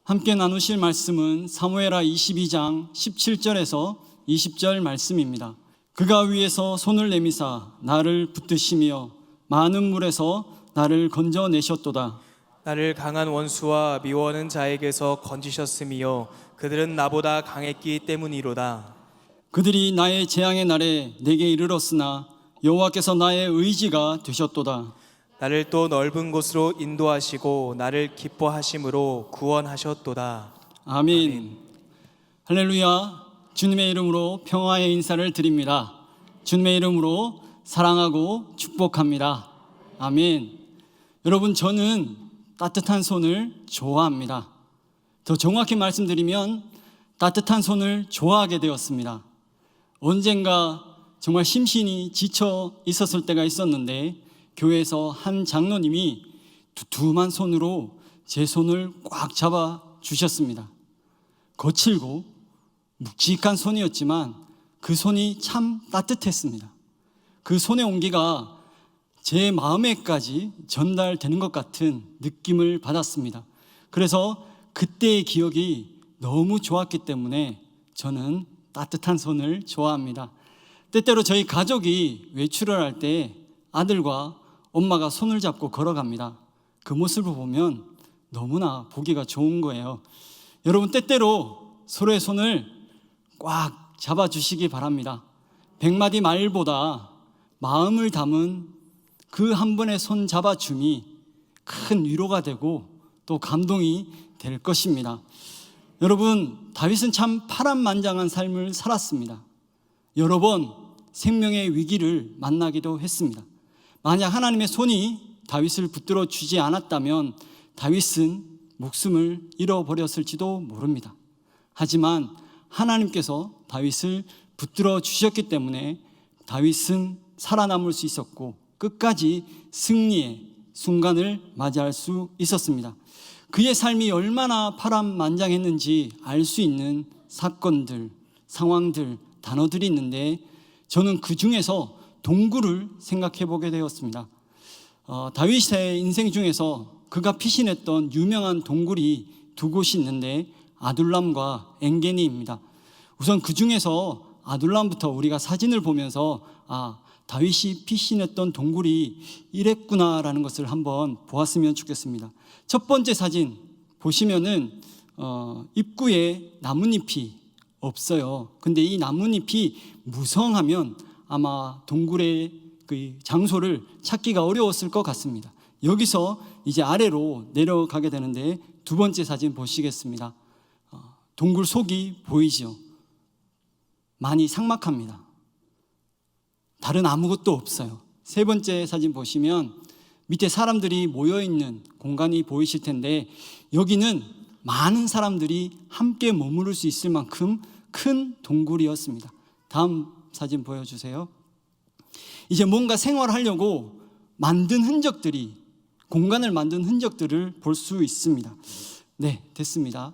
함께 나누실 말씀은 사무엘하 22장 17절에서 20절 말씀입니다. 그가 위에서 손을 내미사 나를 붙드시며 많은 물에서 나를 건져내셨도다. 나를 강한 원수와 미워하는 자에게서 건지셨으며 그들은 나보다 강했기 때문이로다. 그들이 나의 재앙의 날에 내게 이르렀으나 여호와께서 나의 의지가 되셨도다. 나를 또 넓은 곳으로 인도하시고 나를 기뻐하심으로 구원하셨도다. 아멘. 할렐루야. 주님의 이름으로 평화의 인사를 드립니다. 주님의 이름으로 사랑하고 축복합니다. 아멘. 여러분, 저는 따뜻한 손을 좋아합니다. 더 정확히 말씀드리면 따뜻한 손을 좋아하게 되었습니다. 언젠가 정말 심신이 지쳐 있었을 때가 있었는데 교회에서 한 장로님이 두툼한 손으로 제 손을 꽉 잡아 주셨습니다. 거칠고 묵직한 손이었지만 그 손이 참 따뜻했습니다. 그 손의 온기가 제 마음에까지 전달되는 것 같은 느낌을 받았습니다. 그래서 그때의 기억이 너무 좋았기 때문에 저는 따뜻한 손을 좋아합니다. 때때로 저희 가족이 외출을 할 때 아들과 엄마가 손을 잡고 걸어갑니다. 그 모습을 보면 너무나 보기가 좋은 거예요. 여러분, 때때로 서로의 손을 꽉 잡아주시기 바랍니다. 100마디 말보다 마음을 담은 그 한 번의 손 잡아줌이 큰 위로가 되고 또 감동이 될 것입니다. 여러분, 다윗은 참 파란만장한 삶을 살았습니다. 여러 번 생명의 위기를 만나기도 했습니다. 만약 하나님의 손이 다윗을 붙들어 주지 않았다면 다윗은 목숨을 잃어버렸을지도 모릅니다. 하지만 하나님께서 다윗을 붙들어 주셨기 때문에 다윗은 살아남을 수 있었고 끝까지 승리의 순간을 맞이할 수 있었습니다. 그의 삶이 얼마나 파란만장했는지 알 수 있는 사건들, 상황들, 단어들이 있는데 저는 그 중에서 동굴을 생각해 보게 되었습니다. 다윗의 인생 중에서 그가 피신했던 유명한 동굴이 두 곳이 있는데 아둘람과 엔게니입니다. 우선 그 중에서 아둘람부터 우리가 사진을 보면서 다윗이 피신했던 동굴이 이랬구나라는 것을 한번 보았으면 좋겠습니다. 첫 번째 사진 보시면은 입구에 나뭇잎이 없어요. 근데 이 나뭇잎이 무성하면 아마 동굴의 그 장소를 찾기가 어려웠을 것 같습니다. 여기서 이제 아래로 내려가게 되는데 두 번째 사진 보시겠습니다. 동굴 속이 보이죠. 많이 삭막합니다. 다른 아무것도 없어요. 세 번째 사진 보시면 밑에 사람들이 모여있는 공간이 보이실 텐데 여기는 많은 사람들이 함께 머무를 수 있을 만큼 큰 동굴이었습니다. 다음 사진 보여주세요. 이제 뭔가 생활하려고 만든 흔적들이, 공간을 만든 흔적들을 볼 수 있습니다. 네, 됐습니다.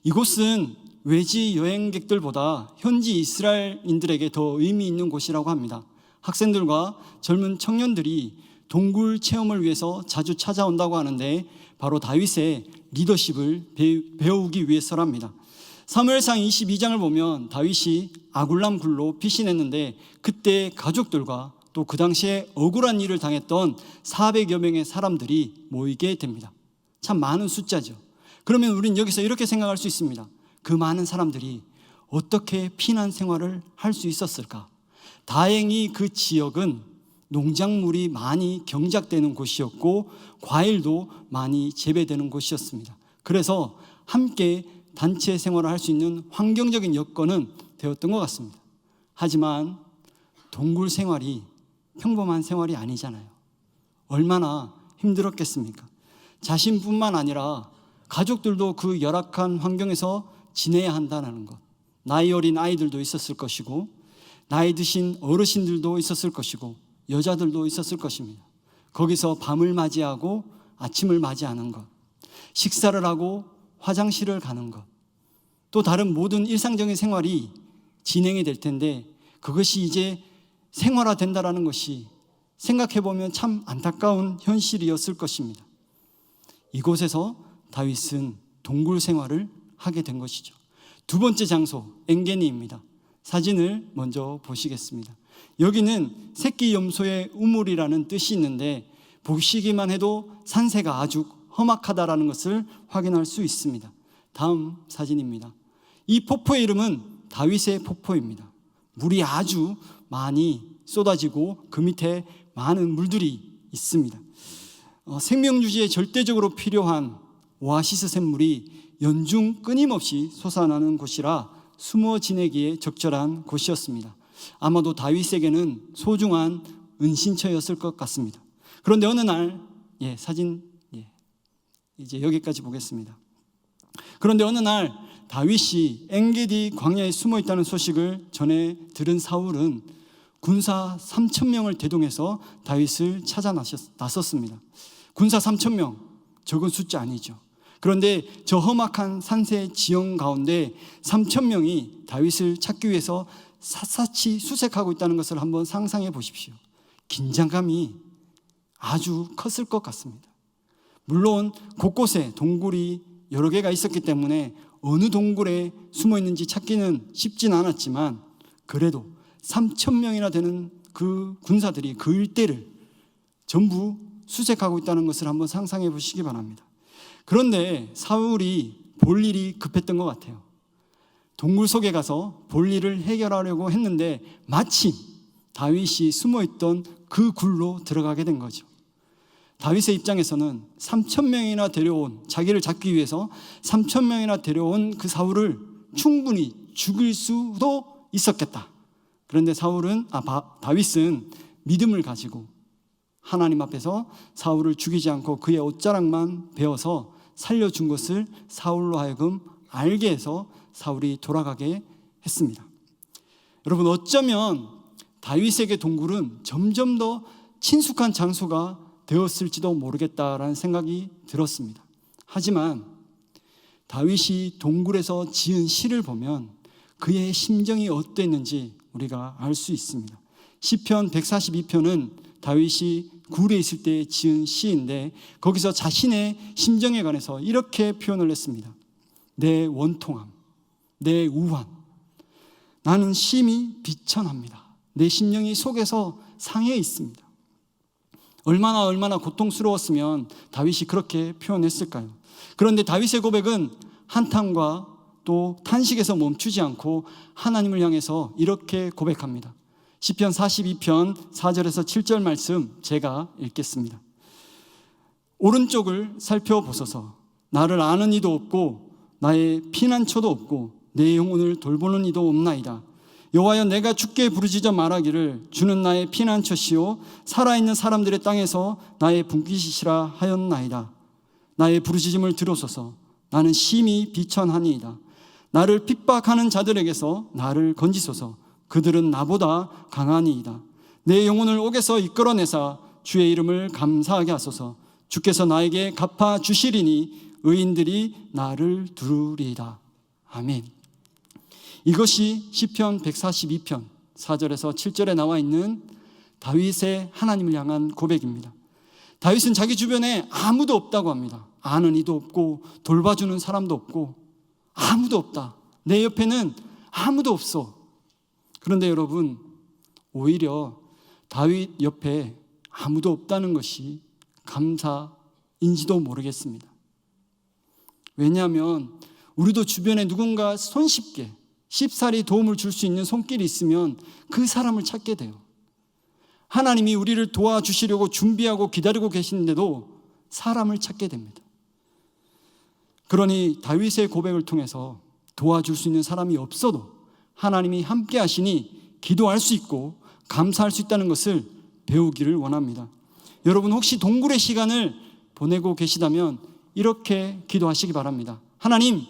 이곳은 외지 여행객들보다 현지 이스라엘인들에게 더 의미 있는 곳이라고 합니다. 학생들과 젊은 청년들이 동굴 체험을 위해서 자주 찾아온다고 하는데 바로 다윗의 리더십을 배우기 위해서랍니다. 사무엘상 22장을 보면 다윗이 아굴람 굴로 피신했는데 그때 가족들과 또 그 당시에 억울한 일을 당했던 400여 명의 사람들이 모이게 됩니다. 참 많은 숫자죠. 그러면 우리는 여기서 이렇게 생각할 수 있습니다. 그 많은 사람들이 어떻게 피난 생활을 할 수 있었을까? 다행히 그 지역은 농작물이 많이 경작되는 곳이었고 과일도 많이 재배되는 곳이었습니다. 그래서 함께 단체 생활을 할 수 있는 환경적인 여건은 되었던 것 같습니다. 하지만 동굴 생활이 평범한 생활이 아니잖아요. 얼마나 힘들었겠습니까? 자신뿐만 아니라 가족들도 그 열악한 환경에서 지내야 한다는 것. 나이 어린 아이들도 있었을 것이고 나이 드신 어르신들도 있었을 것이고 여자들도 있었을 것입니다. 거기서 밤을 맞이하고 아침을 맞이하는 것, 식사를 하고 화장실을 가는 것, 또 다른 모든 일상적인 생활이 진행이 될 텐데 그것이 이제 생활화된다는 것이 생각해보면 참 안타까운 현실이었을 것입니다. 이곳에서 다윗은 동굴 생활을 하게 된 것이죠. 두 번째 장소, 엥게니입니다. 사진을 먼저 보시겠습니다. 여기는 새끼 염소의 우물이라는 뜻이 있는데 보시기만 해도 산세가 아주 험악하다라는 것을 확인할 수 있습니다. 다음 사진입니다. 이 폭포의 이름은 다윗의 폭포입니다. 물이 아주 많이 쏟아지고 그 밑에 많은 물들이 있습니다. 생명 유지에 절대적으로 필요한 오아시스 샘물이 연중 끊임없이 솟아나는 곳이라 숨어 지내기에 적절한 곳이었습니다. 아마도 다윗에게는 소중한 은신처였을 것 같습니다. 그런데 어느 날, 사진 이제 여기까지 보겠습니다. 그런데 어느 날 다윗이 엥게디 광야에 숨어 있다는 소식을 전해 들은 사울은 군사 3,000명을 대동해서 다윗을 찾아 나섰습니다. 군사 3,000명, 적은 숫자 아니죠. 그런데 저 험악한 산세 지형 가운데 3,000명이 다윗을 찾기 위해서 샅샅이 수색하고 있다는 것을 한번 상상해 보십시오. 긴장감이 아주 컸을 것 같습니다. 물론 곳곳에 동굴이 여러 개가 있었기 때문에 어느 동굴에 숨어 있는지 찾기는 쉽진 않았지만 그래도 3,000명이나 되는 그 군사들이 그 일대를 전부 수색하고 있다는 것을 한번 상상해 보시기 바랍니다. 그런데 사울이 볼 일이 급했던 것 같아요. 동굴 속에 가서 볼 일을 해결하려고 했는데 마침 다윗이 숨어있던 그 굴로 들어가게 된 거죠. 다윗의 입장에서는 3,000명이나 데려온, 자기를 잡기 위해서 3,000명이나 데려온 그 사울을 충분히 죽일 수도 있었겠다. 그런데 다윗은 믿음을 가지고 하나님 앞에서 사울을 죽이지 않고 그의 옷자락만 베어서 살려준 것을 사울로 하여금 알게 해서 사울이 돌아가게 했습니다. 여러분, 어쩌면 다윗에게 동굴은 점점 더 친숙한 장소가 되었을지도 모르겠다라는 생각이 들었습니다. 하지만 다윗이 동굴에서 지은 시를 보면 그의 심정이 어땠는지 우리가 알 수 있습니다. 시편 142편은 다윗이 굴에 있을 때 지은 시인데 거기서 자신의 심정에 관해서 이렇게 표현을 했습니다. 내 원통함, 내 우환, 나는 심히 비천합니다. 내 심령이 속에서 상해 있습니다. 얼마나 고통스러웠으면 다윗이 그렇게 표현했을까요? 그런데 다윗의 고백은 한탄과 또 탄식에서 멈추지 않고 하나님을 향해서 이렇게 고백합니다. 시편 42편 4절에서 7절 말씀 제가 읽겠습니다. 오른쪽을 살펴보소서. 나를 아는 이도 없고 나의 피난처도 없고 내 영혼을 돌보는 이도 없나이다. 여호와여, 내가 주께 부르짖어 말하기를 주는 나의 피난처시요 살아있는 사람들의 땅에서 나의 분깃이시라 하였나이다. 나의 부르짖음을 들으소서. 나는 심히 비천하니이다. 나를 핍박하는 자들에게서 나를 건지소서. 그들은 나보다 강하니이다. 내 영혼을 옥에서 이끌어내사 주의 이름을 감사하게 하소서. 주께서 나에게 갚아 주시리니 의인들이 나를 두르리이다. 아멘. 이것이 시편 142편 4절에서 7절에 나와 있는 다윗의 하나님을 향한 고백입니다. 다윗은 자기 주변에 아무도 없다고 합니다. 아는 이도 없고 돌봐주는 사람도 없고 아무도 없다. 내 옆에는 아무도 없어. 그런데 여러분, 오히려 다윗 옆에 아무도 없다는 것이 감사인지도 모르겠습니다. 왜냐하면 우리도 주변에 누군가 손쉽게 쉽사리 도움을 줄 수 있는 손길이 있으면 그 사람을 찾게 돼요. 하나님이 우리를 도와주시려고 준비하고 기다리고 계시는데도 사람을 찾게 됩니다. 그러니 다윗의 고백을 통해서 도와줄 수 있는 사람이 없어도 하나님이 함께 하시니 기도할 수 있고 감사할 수 있다는 것을 배우기를 원합니다. 여러분, 혹시 동굴의 시간을 보내고 계시다면 이렇게 기도하시기 바랍니다. 하나님,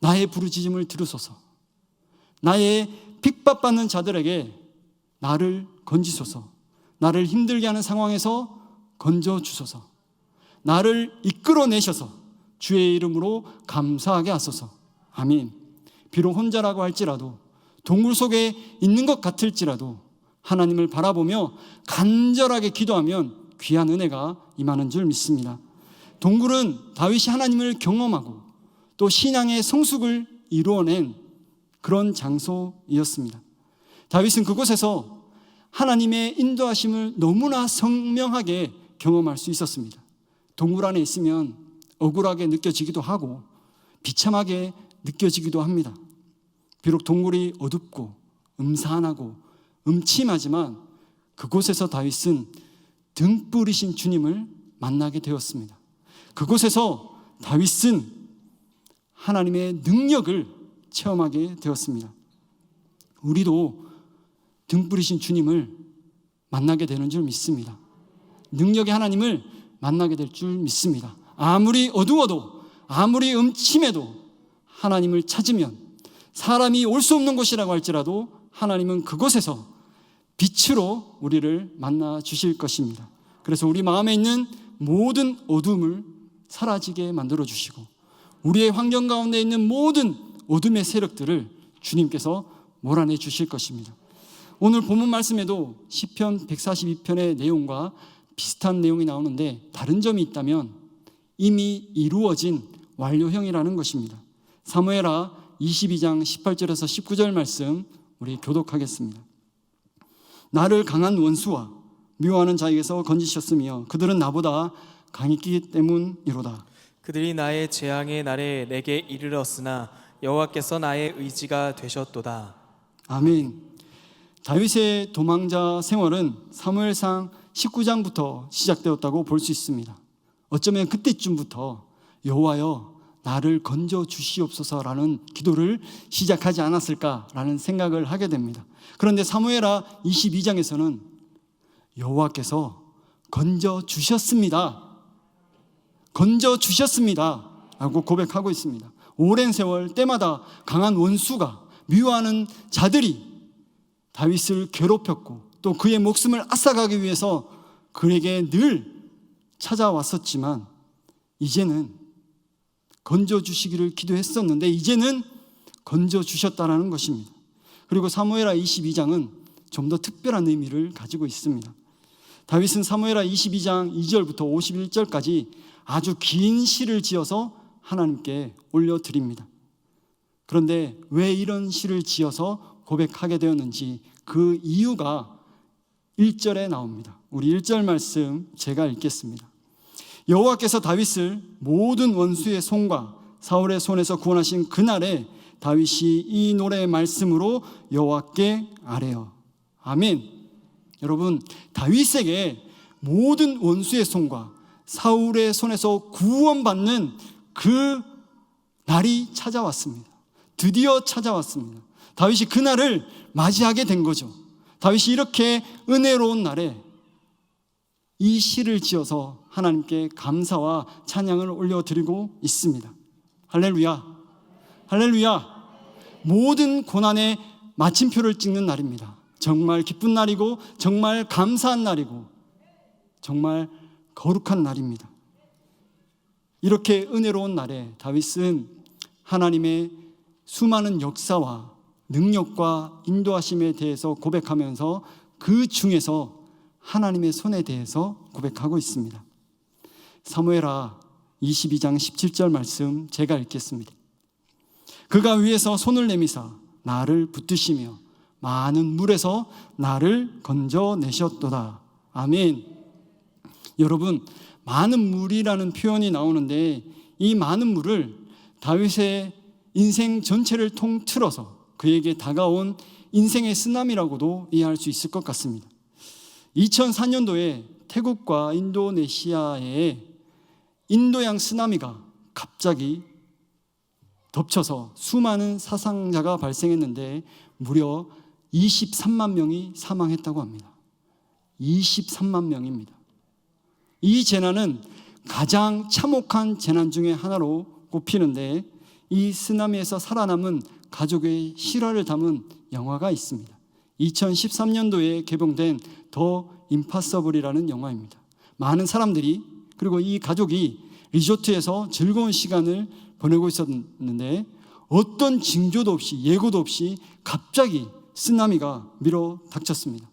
나의 부르짖음을 들으소서. 나의 핍박받는 자들에게 나를 건지소서. 나를 힘들게 하는 상황에서 건져주소서. 나를 이끌어내셔서 주의 이름으로 감사하게 하소서. 아멘. 비록 혼자라고 할지라도 동굴 속에 있는 것 같을지라도 하나님을 바라보며 간절하게 기도하면 귀한 은혜가 임하는 줄 믿습니다. 동굴은 다윗이 하나님을 경험하고 또 신앙의 성숙을 이루어낸 그런 장소이었습니다. 다윗은 그곳에서 하나님의 인도하심을 너무나 선명하게 경험할 수 있었습니다. 동굴 안에 있으면 억울하게 느껴지기도 하고 비참하게 느껴지기도 합니다. 비록 동굴이 어둡고 음산하고 음침하지만 그곳에서 다윗은 등불이신 주님을 만나게 되었습니다. 그곳에서 다윗은 하나님의 능력을 체험하게 되었습니다. 우리도 등불이신 주님을 만나게 되는 줄 믿습니다. 능력의 하나님을 만나게 될 줄 믿습니다. 아무리 어두워도 아무리 음침해도 하나님을 찾으면 사람이 올 수 없는 곳이라고 할지라도 하나님은 그곳에서 빛으로 우리를 만나 주실 것입니다. 그래서 우리 마음에 있는 모든 어둠을 사라지게 만들어 주시고 우리의 환경 가운데 있는 모든 어둠의 세력들을 주님께서 몰아내 주실 것입니다. 오늘 본문 말씀에도 시편 142편의 내용과 비슷한 내용이 나오는데 다른 점이 있다면 이미 이루어진 완료형이라는 것입니다. 사무엘하 22장 18절에서 19절 말씀 우리 교독하겠습니다. 나를 강한 원수와 미워하는 자에게서 건지셨으며 그들은 나보다 강했기 때문이로다. 그들이 나의 재앙의 날에 내게 이르렀으나 여호와께서 나의 의지가 되셨도다. 아멘. 다윗의 도망자 생활은 사무엘상 19장부터 시작되었다고 볼 수 있습니다. 어쩌면 그때쯤부터 여호와여 나를 건져 주시옵소서라는 기도를 시작하지 않았을까라는 생각을 하게 됩니다. 그런데 사무엘하 22장에서는 여호와께서 건져 주셨습니다. 건져 주셨습니다 라고 고백하고 있습니다. 오랜 세월 때마다 강한 원수가 미워하는 자들이 다윗을 괴롭혔고 또 그의 목숨을 앗아가기 위해서 그에게 늘 찾아왔었지만 이제는 건져주시기를 기도했었는데 이제는 건져주셨다는 것입니다. 그리고 사무엘하 22장은 좀 더 특별한 의미를 가지고 있습니다. 다윗은 사무엘하 22장 2절부터 51절까지 아주 긴 시를 지어서 하나님께 올려드립니다. 그런데 왜 이런 시를 지어서 고백하게 되었는지 그 이유가 1절에 나옵니다. 우리 1절 말씀 제가 읽겠습니다. 여호와께서 다윗을 모든 원수의 손과 사울의 손에서 구원하신 그날에 다윗이 이 노래의 말씀으로 여호와께 아뢰어. 아멘. 여러분, 다윗에게 모든 원수의 손과 사울의 손에서 구원받는 그 날이 찾아왔습니다. 드디어 찾아왔습니다. 다윗이 그날을 맞이하게 된 거죠. 다윗이 이렇게 은혜로운 날에 이 시를 지어서 하나님께 감사와 찬양을 올려드리고 있습니다. 할렐루야, 할렐루야. 모든 고난의 마침표를 찍는 날입니다. 정말 기쁜 날이고 정말 감사한 날이고 정말 거룩한 날입니다. 이렇게 은혜로운 날에 다윗은 하나님의 수많은 역사와 능력과 인도하심에 대해서 고백하면서 그 중에서 하나님의 손에 대해서 고백하고 있습니다. 사무엘하 22장 17절 말씀 제가 읽겠습니다. 그가 위에서 손을 내미사 나를 붙드시며 많은 물에서 나를 건져내셨도다. 아멘. 여러분, 많은 물이라는 표현이 나오는데 이 많은 물을 다윗의 인생 전체를 통틀어서 그에게 다가온 인생의 쓰나미라고도 이해할 수 있을 것 같습니다. 2004년도에 태국과 인도네시아에 인도양 쓰나미가 갑자기 덮쳐서 수많은 사상자가 발생했는데 무려 23만 명이 사망했다고 합니다. 23만 명입니다. 이 재난은 가장 참혹한 재난 중에 하나로 꼽히는데 이 쓰나미에서 살아남은 가족의 실화를 담은 영화가 있습니다. 2013년도에 개봉된 더 임파서블이라는 영화입니다. 많은 사람들이 그리고 이 가족이 리조트에서 즐거운 시간을 보내고 있었는데 어떤 징조도 없이 예고도 없이 갑자기 쓰나미가 밀어 닥쳤습니다.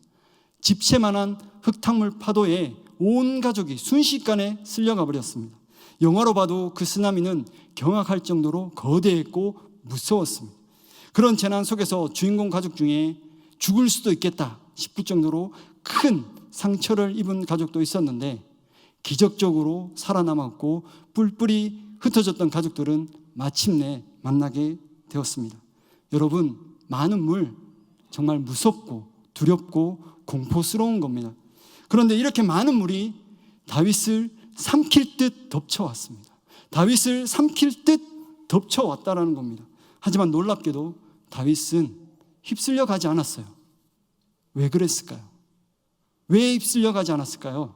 집채만한 흙탕물 파도에 온 가족이 순식간에 쓸려가 버렸습니다. 영화로 봐도 그 쓰나미는 경악할 정도로 거대했고 무서웠습니다. 그런 재난 속에서 주인공 가족 중에 죽을 수도 있겠다 싶을 정도로 큰 상처를 입은 가족도 있었는데 기적적으로 살아남았고 뿔뿔이 흩어졌던 가족들은 마침내 만나게 되었습니다. 여러분, 많은 물 정말 무섭고 두렵고 공포스러운 겁니다. 그런데 이렇게 많은 물이 다윗을 삼킬 듯 덮쳐왔습니다. 다윗을 삼킬 듯 덮쳐왔다라는 겁니다. 하지만 놀랍게도 다윗은 휩쓸려 가지 않았어요. 왜 그랬을까요? 왜 휩쓸려 가지 않았을까요?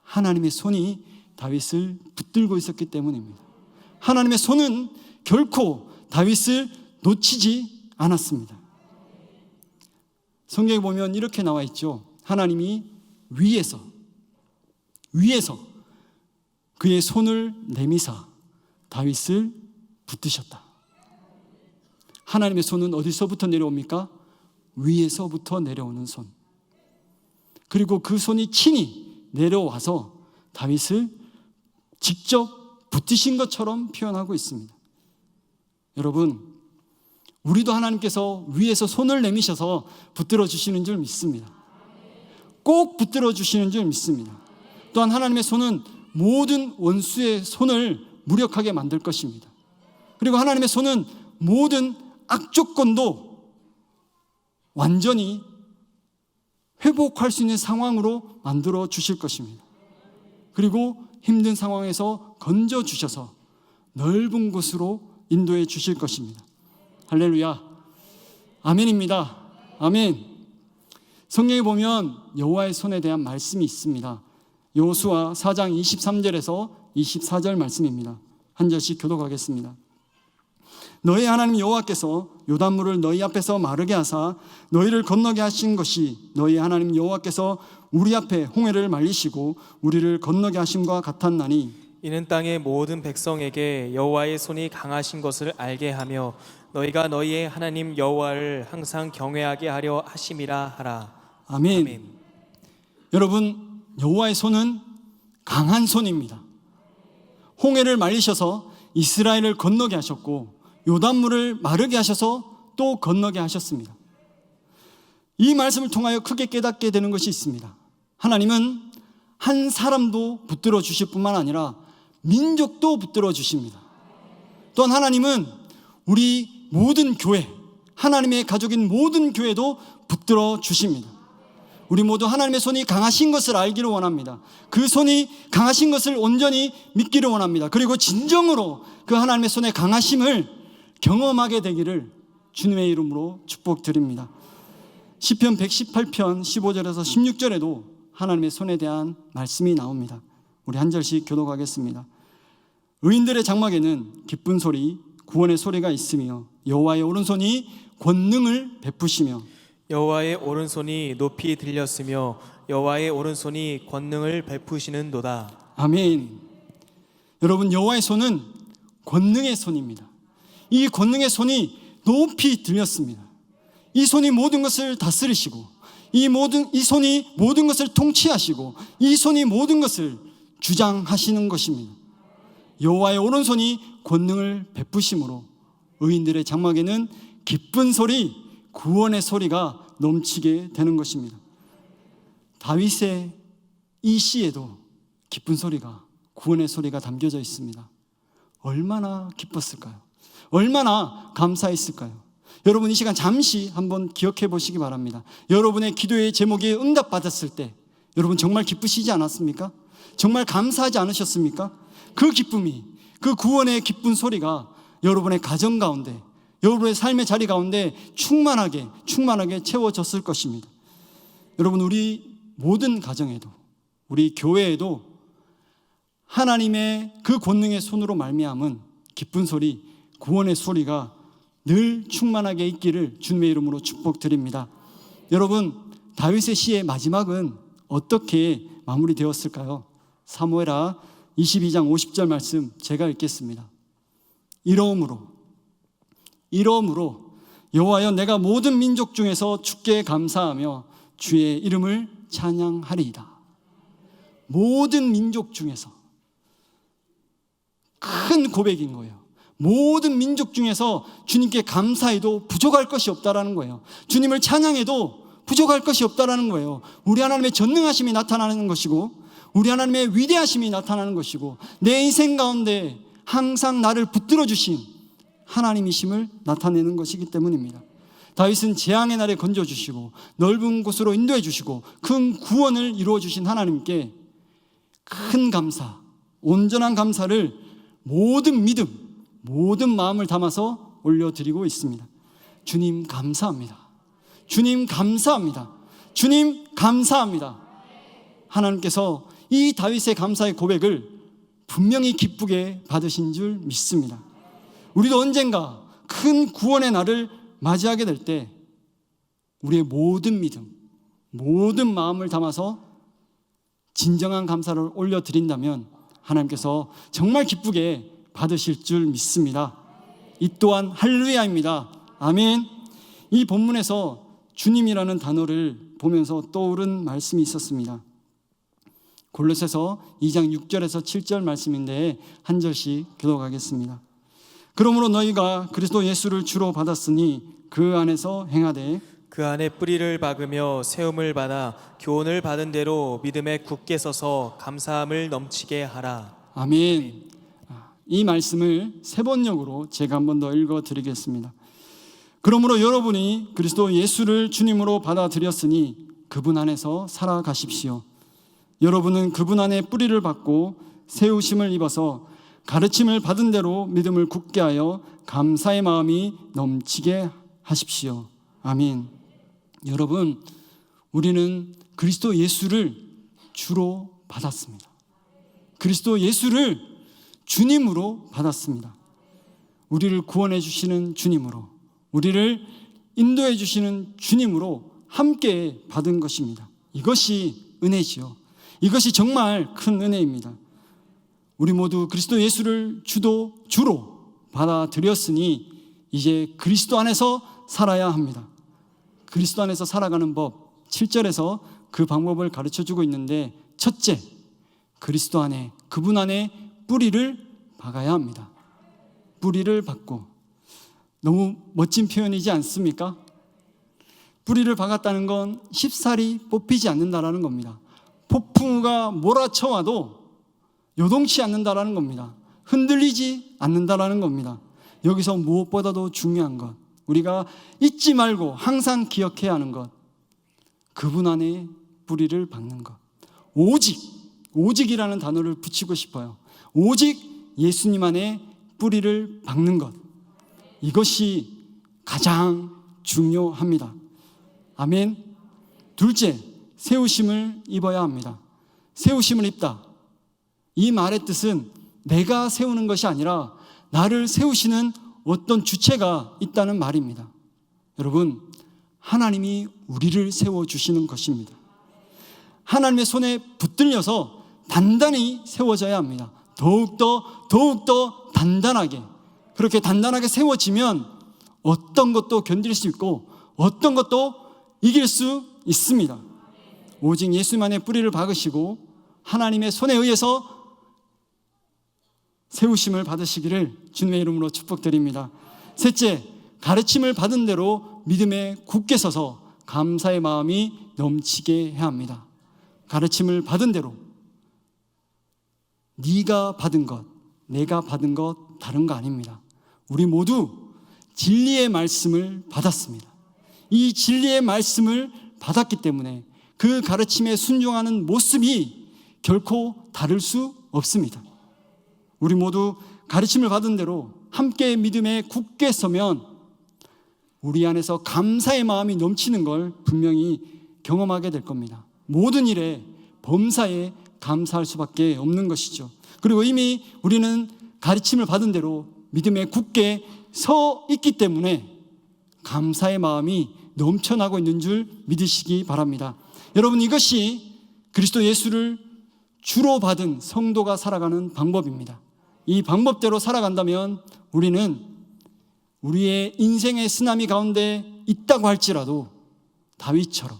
하나님의 손이 다윗을 붙들고 있었기 때문입니다. 하나님의 손은 결코 다윗을 놓치지 않았습니다. 성경에 보면 이렇게 나와 있죠. 하나님이 위에서 그의 손을 내미사 다윗을 붙드셨다. 하나님의 손은 어디서부터 내려옵니까? 위에서부터 내려오는 손. 그리고 그 손이 친히 내려와서 다윗을 직접 붙드신 것처럼 표현하고 있습니다. 여러분, 우리도 하나님께서 위에서 손을 내미셔서 붙들어 주시는 줄 믿습니다. 꼭 붙들어 주시는 줄 믿습니다. 또한 하나님의 손은 모든 원수의 손을 무력하게 만들 것입니다. 그리고 하나님의 손은 모든 악조건도 완전히 회복할 수 있는 상황으로 만들어 주실 것입니다. 그리고 힘든 상황에서 건져 주셔서 넓은 곳으로 인도해 주실 것입니다. 할렐루야. 아멘입니다. 아멘. 성경에 보면 여호와의 손에 대한 말씀이 있습니다. 여호수아 4장 23절에서 24절 말씀입니다. 한 절씩 교독하겠습니다. 너희 하나님 여호와께서 요단물을 너희 앞에서 마르게 하사 너희를 건너게 하신 것이 너희 하나님 여호와께서 우리 앞에 홍해를 말리시고 우리를 건너게 하심과 같았나니 이는 땅의 모든 백성에게 여호와의 손이 강하신 것을 알게 하며 너희가 너희의 하나님 여호와를 항상 경외하게 하려 하심이라 하라. 아멘. 아멘. 여러분, 여호와의 손은 강한 손입니다. 홍해를 말리셔서 이스라엘을 건너게 하셨고 요단물을 마르게 하셔서 또 건너게 하셨습니다. 이 말씀을 통하여 크게 깨닫게 되는 것이 있습니다. 하나님은 한 사람도 붙들어 주실 뿐만 아니라 민족도 붙들어 주십니다. 또한 하나님은 우리 모든 교회, 하나님의 가족인 모든 교회도 붙들어 주십니다. 우리 모두 하나님의 손이 강하신 것을 알기를 원합니다. 그 손이 강하신 것을 온전히 믿기를 원합니다. 그리고 진정으로 그 하나님의 손의 강하심을 경험하게 되기를 주님의 이름으로 축복드립니다. 시편 118편 15절에서 16절에도 하나님의 손에 대한 말씀이 나옵니다. 우리 한 절씩 교독하겠습니다. 의인들의 장막에는 기쁜 소리, 구원의 소리가 있으며 여호와의 오른손이 권능을 베푸시며 여호와의 오른손이 높이 들렸으며 여호와의 오른손이 권능을 베푸시는도다. 아멘. 여러분, 여호와의 손은 권능의 손입니다. 이 권능의 손이 높이 들렸습니다. 이 손이 모든 것을 다스리시고 이 손이 모든 것을 통치하시고 이 손이 모든 것을 주장하시는 것입니다. 여호와의 오른손이 권능을 베푸심으로 의인들의 장막에는 기쁜 소리, 구원의 소리가 넘치게 되는 것입니다. 다윗의 이 시에도 기쁜 소리가, 구원의 소리가 담겨져 있습니다. 얼마나 기뻤을까요? 얼마나 감사했을까요? 여러분, 이 시간 잠시 한번 기억해 보시기 바랍니다. 여러분의 기도의 제목이 응답받았을 때 여러분 정말 기쁘시지 않았습니까? 정말 감사하지 않으셨습니까? 그 기쁨이, 그 구원의 기쁜 소리가 여러분의 가정 가운데, 여러분의 삶의 자리 가운데 충만하게 채워졌을 것입니다. 여러분, 우리 모든 가정에도, 우리 교회에도 하나님의 그 권능의 손으로 말미암은 기쁜 소리, 구원의 소리가 늘 충만하게 있기를 주님의 이름으로 축복드립니다. 여러분, 다윗의 시의 마지막은 어떻게 마무리되었을까요? 사무엘하 22장 50절 말씀 제가 읽겠습니다. 이러므로 여호와여, 내가 모든 민족 중에서 주께 감사하며 주의 이름을 찬양하리이다. 모든 민족 중에서, 큰 고백인 거예요. 모든 민족 중에서 주님께 감사해도 부족할 것이 없다라는 거예요. 주님을 찬양해도 부족할 것이 없다라는 거예요. 우리 하나님의 전능하심이 나타나는 것이고, 우리 하나님의 위대하심이 나타나는 것이고, 내 인생 가운데 항상 나를 붙들어 주신 하나님이심을 나타내는 것이기 때문입니다. 다윗은 재앙의 날에 건져주시고 넓은 곳으로 인도해 주시고 큰 구원을 이루어 주신 하나님께 큰 감사, 온전한 감사를 모든 믿음, 모든 마음을 담아서 올려드리고 있습니다. 주님 감사합니다. 주님 감사합니다. 주님 감사합니다. 하나님께서 이 다윗의 감사의 고백을 분명히 기쁘게 받으신 줄 믿습니다. 우리도 언젠가 큰 구원의 날을 맞이하게 될 때 우리의 모든 믿음, 모든 마음을 담아서 진정한 감사를 올려드린다면 하나님께서 정말 기쁘게 받으실 줄 믿습니다. 이 또한 할렐루야입니다. 아멘. 이 본문에서 주님이라는 단어를 보면서 떠오른 말씀이 있었습니다. 골로새서 2장 6절에서 7절 말씀인데 한 절씩 교독하겠습니다. 그러므로 너희가 그리스도 예수를 주로 받았으니 그 안에서 행하되 그 안에 뿌리를 박으며 세움을 받아 교훈을 받은 대로 믿음에 굳게 서서 감사함을 넘치게 하라. 아멘. 이 말씀을 세 번역으로 제가 한 번 더 읽어드리겠습니다. 그러므로 여러분이 그리스도 예수를 주님으로 받아들였으니 그분 안에서 살아가십시오. 여러분은 그분 안에 뿌리를 받고 세우심을 입어서 가르침을 받은 대로 믿음을 굳게 하여 감사의 마음이 넘치게 하십시오. 아멘. 여러분, 우리는 그리스도 예수를 주로 받았습니다. 그리스도 예수를 주님으로 받았습니다. 우리를 구원해 주시는 주님으로, 우리를 인도해 주시는 주님으로 함께 받은 것입니다. 이것이 은혜지요. 이것이 정말 큰 은혜입니다. 우리 모두 그리스도 예수를 주로 받아들였으니 이제 그리스도 안에서 살아야 합니다. 그리스도 안에서 살아가는 법 7절에서 그 방법을 가르쳐주고 있는데, 첫째, 그리스도 안에, 그분 안에 뿌리를 박아야 합니다. 뿌리를 박고. 너무 멋진 표현이지 않습니까? 뿌리를 박았다는 건 쉽사리 뽑히지 않는다라는 겁니다. 폭풍우가 몰아쳐와도 요동치 않는다라는 겁니다. 흔들리지 않는다라는 겁니다. 여기서 무엇보다도 중요한 것, 우리가 잊지 말고 항상 기억해야 하는 것, 그분 안에 뿌리를 박는 것. 오직이라는 단어를 붙이고 싶어요. 오직 예수님 안에 뿌리를 박는 것, 이것이 가장 중요합니다. 아멘. 둘째, 세우심을 입어야 합니다. 세우심을 입다, 이 말의 뜻은 내가 세우는 것이 아니라 나를 세우시는 어떤 주체가 있다는 말입니다. 여러분, 하나님이 우리를 세워주시는 것입니다. 하나님의 손에 붙들려서 단단히 세워져야 합니다. 더욱더 단단하게, 그렇게 단단하게 세워지면 어떤 것도 견딜 수 있고 어떤 것도 이길 수 있습니다. 오직 예수만의 뿌리를 박으시고 하나님의 손에 의해서 세우심을 받으시기를 주님의 이름으로 축복드립니다. 셋째, 가르침을 받은 대로 믿음에 굳게 서서 감사의 마음이 넘치게 해야 합니다. 가르침을 받은 대로, 네가 받은 것, 내가 받은 것 다른 거 아닙니다. 우리 모두 진리의 말씀을 받았습니다. 이 진리의 말씀을 받았기 때문에 그 가르침에 순종하는 모습이 결코 다를 수 없습니다. 우리 모두 가르침을 받은 대로 함께 믿음에 굳게 서면 우리 안에서 감사의 마음이 넘치는 걸 분명히 경험하게 될 겁니다. 모든 일에 범사에 감사할 수밖에 없는 것이죠. 그리고 이미 우리는 가르침을 받은 대로 믿음에 굳게 서 있기 때문에 감사의 마음이 넘쳐나고 있는 줄 믿으시기 바랍니다. 여러분, 이것이 그리스도 예수를 주로 받은 성도가 살아가는 방법입니다. 이 방법대로 살아간다면 우리는 우리의 인생의 쓰나미 가운데 있다고 할지라도 다윗처럼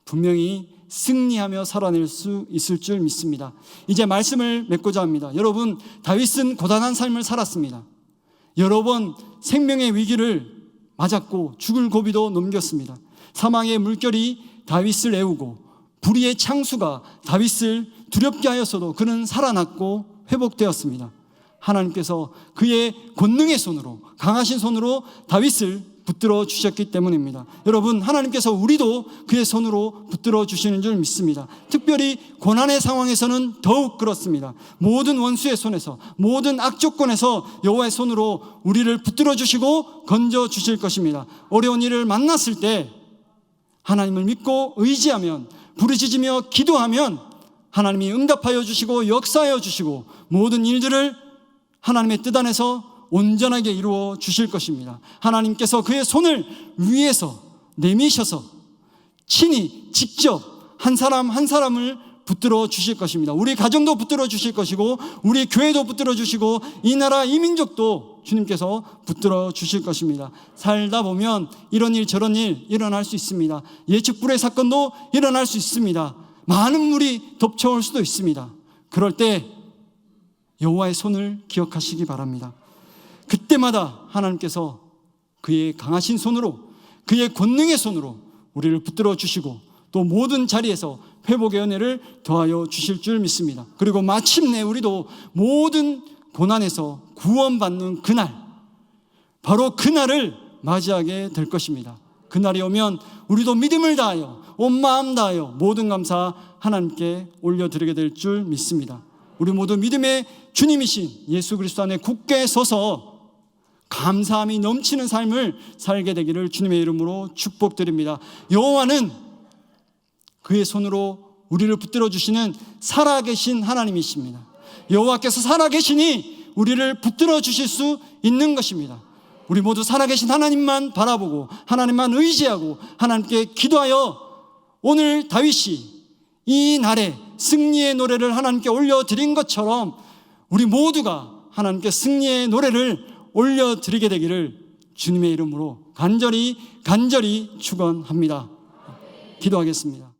분명히 승리하며 살아낼 수 있을 줄 믿습니다. 이제 말씀을 맺고자 합니다. 여러분, 다윗은 고단한 삶을 살았습니다. 여러 번 생명의 위기를 맞았고 죽을 고비도 넘겼습니다. 사망의 물결이 다윗을 애우고 불의의 창수가 다윗을 두렵게 하였어도 그는 살아났고 회복되었습니다. 하나님께서 그의 권능의 손으로, 강하신 손으로 다윗을 붙들어 주셨기 때문입니다. 여러분, 하나님께서 우리도 그의 손으로 붙들어 주시는 줄 믿습니다. 특별히 고난의 상황에서는 더욱 그렇습니다. 모든 원수의 손에서, 모든 악조건에서 여호와의 손으로 우리를 붙들어 주시고 건져 주실 것입니다. 어려운 일을 만났을 때 하나님을 믿고 의지하면, 부르짖으며 기도하면 하나님이 응답하여 주시고 역사하여 주시고 모든 일들을 하나님의 뜻 안에서 온전하게 이루어 주실 것입니다. 하나님께서 그의 손을 위에서 내미셔서 친히 직접 한 사람 한 사람을 붙들어 주실 것입니다. 우리 가정도 붙들어 주실 것이고 우리 교회도 붙들어 주시고 이 나라 이 민족도 주님께서 붙들어 주실 것입니다. 살다 보면 이런 일 저런 일 일어날 수 있습니다. 예측불의 사건도 일어날 수 있습니다. 많은 물이 덮쳐올 수도 있습니다. 그럴 때 여호와의 손을 기억하시기 바랍니다. 그때마다 하나님께서 그의 강하신 손으로, 그의 권능의 손으로 우리를 붙들어 주시고 또 모든 자리에서 회복의 은혜를 더하여 주실 줄 믿습니다. 그리고 마침내 우리도 모든 고난에서 구원받는 그날, 바로 그날을 맞이하게 될 것입니다. 그날이 오면 우리도 믿음을 다하여 온 마음 다하여 모든 감사 하나님께 올려드리게 될 줄 믿습니다. 우리 모두 믿음의 주님이신 예수 그리스도 안에 굳게 서서 감사함이 넘치는 삶을 살게 되기를 주님의 이름으로 축복드립니다. 여호와는 그의 손으로 우리를 붙들어 주시는 살아계신 하나님이십니다. 여호와께서 살아계시니 우리를 붙들어 주실 수 있는 것입니다. 우리 모두 살아계신 하나님만 바라보고 하나님만 의지하고 하나님께 기도하여 오늘 다윗이 이 날에 승리의 노래를 하나님께 올려드린 것처럼 우리 모두가 하나님께 승리의 노래를 올려드리게 되기를 주님의 이름으로 간절히 축원합니다. 기도하겠습니다.